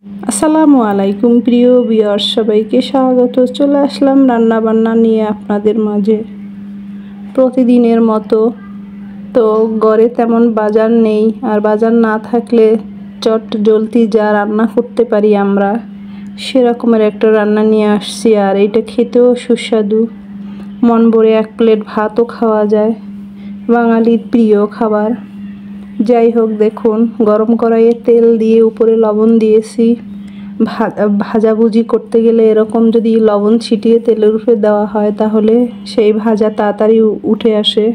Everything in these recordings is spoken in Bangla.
আসসালামু আলাইকুম প্রিয় ভিউয়ার্স, সবাইকে স্বাগত। চলে আসলাম রান্না বান্না নিয়ে আপনাদের মাঝে প্রতিদিনের মতো। তো ঘরে তেমন বাজার নেই, আর বাজার না থাকলে চট জলদি যা রান্না করতে পারি আমরা সেরকমের একটা রান্না নিয়ে আসছি। আর এটা খেতেও সুস্বাদু, মন ভরে এক প্লেট ভাতও খাওয়া যায়, বাঙালির প্রিয় খাবার। যাই হোক, দেখুন গরম কড়াইয়ে তেল দিয়ে উপরে লবণ দিয়েছি। ভাজাভুজি করতে গেলে এরকম যদি লবণ ছিটিয়ে তেলের উপরে দেওয়া হয় তাহলে সেই ভাজা তাড়াতাড়ি উঠে আসে।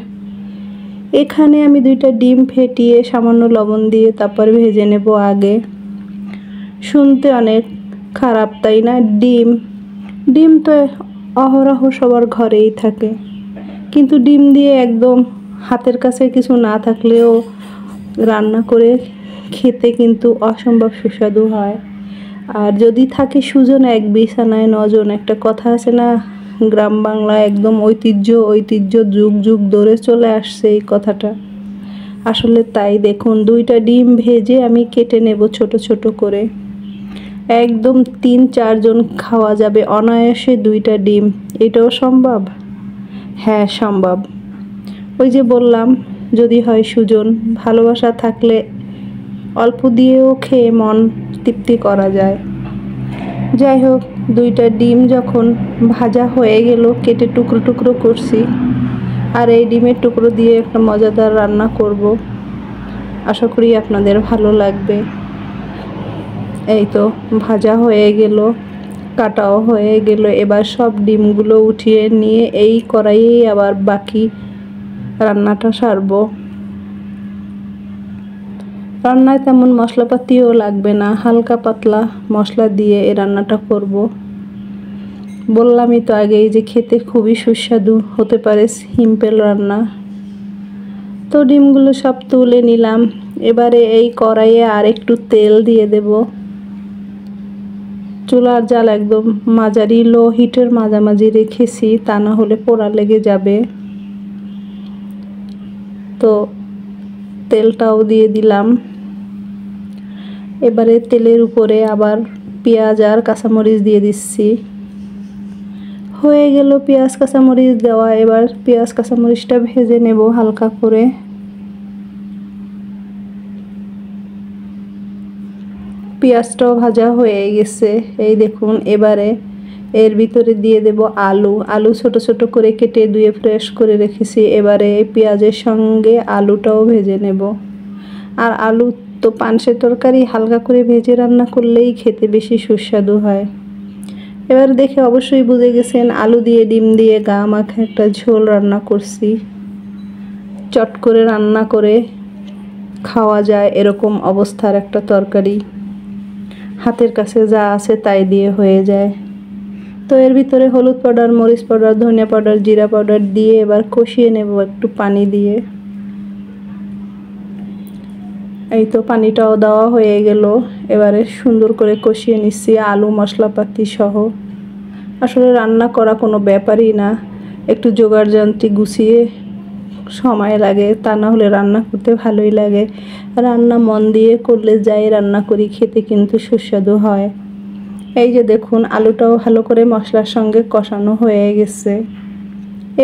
এখানে আমি 2টা ডিম ফেটিয়ে সামান্য লবণ দিয়ে তারপর ভেজে নেব আগে। শুনতে অনেক খারাপ, তাই না? ডিম তো অহরহ সবার ঘরেই থাকে, কিন্তু ডিম দিয়ে একদম হাতের কাছে কিছু না থাকলেও রান্না করে খেতে কিন্তু অসম্ভব সুস্বাদু হয়। আর যদি থাকে সুজন এক বিছানায় নজন, একটা কথা আছে না, গ্রাম বাংলা একদম ঐতিহ্য যুগ যুগ ধরে চলে আসছে এই কথাটা। আসলে তাই। দেখুন 2টা ডিম ভেজে আমি কেটে নেব ছোট ছোট করে। একদম 3-4 জন খাওয়া যাবে অনায়াসে 2টা ডিম। এটাও সম্ভব? হ্যাঁ সম্ভব। ওই যে বললাম, যদি হয় সুজন, ভালোবাসা থাকলে অল্প দিয়েও খেয়ে মন তৃপ্তি করা যায়। যাই হোক, 2টা ডিম যখন ভাজা হয়ে গেল, কেটে টুকরো টুকরো করছি। আর এই ডিমের টুকরো দিয়ে একটা মজাদার রান্না করব, আশা করি আপনাদের ভালো লাগবে। এই তো ভাজা হয়ে গেল, কাটাও হয়ে গেল। এবার সব ডিমগুলো উঠিয়ে নিয়ে এই কড়াইয়ে আবার বাকি রান্নাটা সারবো। রান্নায় তেমন মশলাপাতিও লাগবে না, হালকা পাতলা মশলা দিয়ে এই রান্নাটা করব। বললামই তো আগেই যে খেতে খুবই সুস্বাদু হতে পারে সিম্পল রান্না। তো ডিমগুলো সব তুলে নিলাম। এবারে এই কড়াইয়ে আর একটু তেল দিয়ে দেব। চুলার জাল একদম মাঝারি লো হিটের মাঝামাঝি রেখেছি, তা না হলে পোড়া লেগে যাবে। তো তেলটাও দিয়ে দিলাম। এবারে তেলের উপরে আবার পেঁয়াজ আর কাঁচামরিচ দিয়ে দিচ্ছি। হয়ে গেল পেঁয়াজ কাঁচামরিচ দেওয়া। এবার পেঁয়াজ কাঁচামরিচটা ভেজে নেব হালকা করে। পেঁয়াজটাও ভাজা হয়ে গেছে, এই দেখুন। এবারে এর ভিতরে দিয়ে দেব আলু ছোট ছোট করে কেটে ধুয়ে ফ্রেশ করে রেখেছি। এবারে পেঁয়াজের সঙ্গে আলুটাও ভেজে নেব। আর আলু তো পানসের তরকারি হালকা করে ভেজে রান্না করলেই খেতে বেশি সুস্বাদু হয়। এবার দেখে অবশ্যই বুঝে গেছেন আলু দিয়ে ডিম দিয়ে গা মাখা একটা ঝোল রান্না করছি। চট করে রান্না করে খাওয়া যায় এরকম অবস্থার একটা তরকারি, হাতের কাছে যা আছে তাই দিয়ে হয়ে যায়। তো এর ভিতরে হলুদ পাউডার, মরিচ পাউডার, ধনিয়া পাউডার, জিরা পাউডার দিয়ে এবার কষিয়ে নেব একটু পানি দিয়ে। এই তো পানিটাও দেওয়া হয়ে গেল। এবারে সুন্দর করে কষিয়ে নিচ্ছি আলু মশলাপাতি সহ। আসলে রান্না করা কোনো ব্যাপারই না, একটু জোগাড় যন্ত্রী গুছিয়ে সময় লাগে, তা না হলে রান্না করতে ভালোই লাগে। রান্না মন দিয়ে করলে যাই রান্না করি খেতে কিন্তু সুস্বাদু হয়। এই যে দেখুন আলুটাও ভালো করে মশলার সঙ্গে কষানো হয়ে গেছে।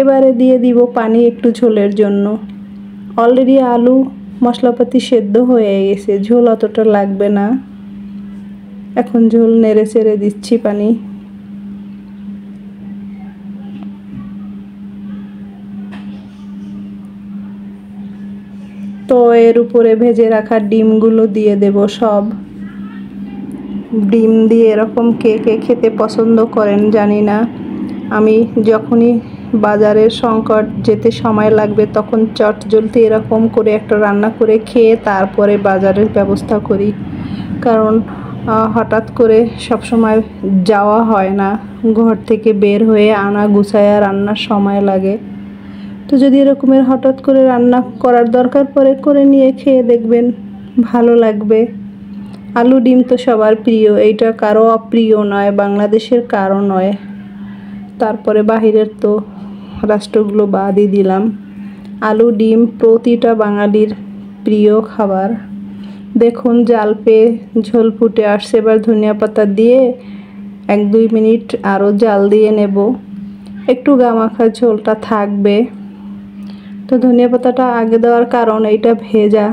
এবারে দিয়ে দিব পানি একটু ঝোলের জন্য। অলরেডি আলু মশলাপাতি সেদ্ধ হয়ে গেছে, ঝোল অতটা লাগবে না। এখন ঝোল নেড়ে চেড়ে দিচ্ছি পানি। তো এর উপরে ভেজে রাখা ডিমগুলো দিয়ে দেব সব। ডিম দিয়ে এরকম কে কে খেতে পছন্দ করেন জানি না। আমি যখনই বাজারের সংকট যেতে সময় লাগবে তখন চট জলদি এরকম করে একটা রান্না করে খেয়ে তারপরে বাজারের ব্যবস্থা করি। কারণ হঠাৎ করে সব সময় যাওয়া হয় না, ঘর থেকে বের হয়ে আনা গুছায়া রান্নার সময় লাগে। তো যদি এরকমের হঠাৎ করে রান্না করার দরকার পড়ে, করে নিয়ে খেয়ে দেখবেন ভালো লাগবে। আলু ডিম তো সবার প্রিয়, এইটা কারো অপ্রিয় নয়, বাংলাদেশের কারো নয়। তারপরে বাহিরের তো রাষ্ট্রগুলো বাদই দিলাম। আলু ডিম প্রতিটা বাঙালির প্রিয় খাবার। দেখুন জাল পেয়ে ঝোল ফুটে আসছে। এবার ধনিয়া পাতা দিয়ে 1-2 মিনিট আরও জাল দিয়ে নেব, একটু গামাখা ঝোলটা থাকবে। তো ধনিয়া পাতাটা আগে দেওয়ার কারণ এইটা ভেজা,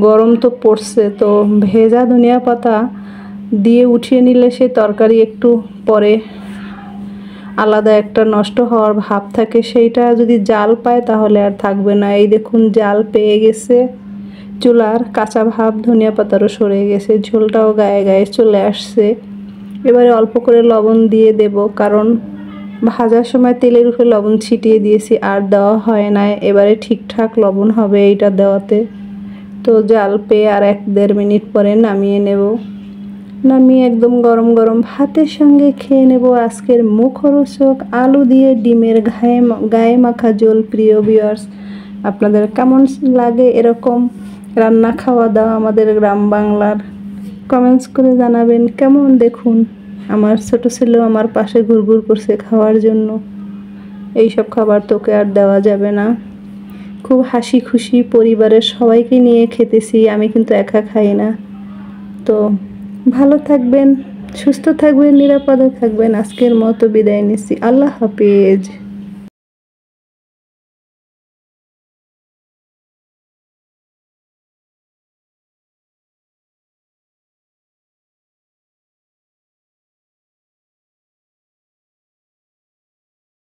গরম তো পড়ছে, তো ভেজা ধনিয়া পাতা দিয়ে উঠিয়ে নিলে সে তরকারি একটু পরে আলাদা একটা নষ্ট হওয়ার ভাব থাকে, সেইটা যদি জাল পায় তাহলে আর থাকবে না। এই দেখুন জাল পেয়ে গেছে, চুলার কাঁচা ভাব ধনিয়া পাতারও সরে গেছে, ঝোলটাও গায়ে গায়ে চলে আসছে। এবারে অল্প করে লবণ দিয়ে দেব, কারণ ভাজার সময় তেলের উপরে লবণ ছিটিয়ে দিয়েছি আর দেওয়া হয় না, এবারে ঠিকঠাক লবণ হবে এইটা দেওয়াতে। তো জাল পেয়ে আর 1-1.5 মিনিট পরে নামিয়ে নেব। নামিয়ে একদম গরম গরম ভাতের সঙ্গে খেয়ে নেব আজকের মুখরোচক আলু দিয়ে ডিমের গায়ে মাখা ঝোল। প্রিয় ভিউয়ার্স, আপনাদের কেমন লাগে এরকম রান্না খাওয়া দাওয়া আমাদের গ্রাম বাংলার? কমেন্টস করে জানাবেন কেমন। দেখুন আমার ছোট ছেলেও আমার পাশে ঘুরঘুর করছে খাওয়ার জন্য। এইসব খাবার তোকে আর দেওয়া যাবে না। খুব হাসি খুশি পরিবারের সবাইকে নিয়ে খেতেছি, আমি কিন্তু একা খাই না। তো ভালো থাকবেন, সুস্থ থাকবেন, নিরাপদে থাকবেন। আজকের মতো বিদায় নিচ্ছি, আল্লাহ হাফেজ।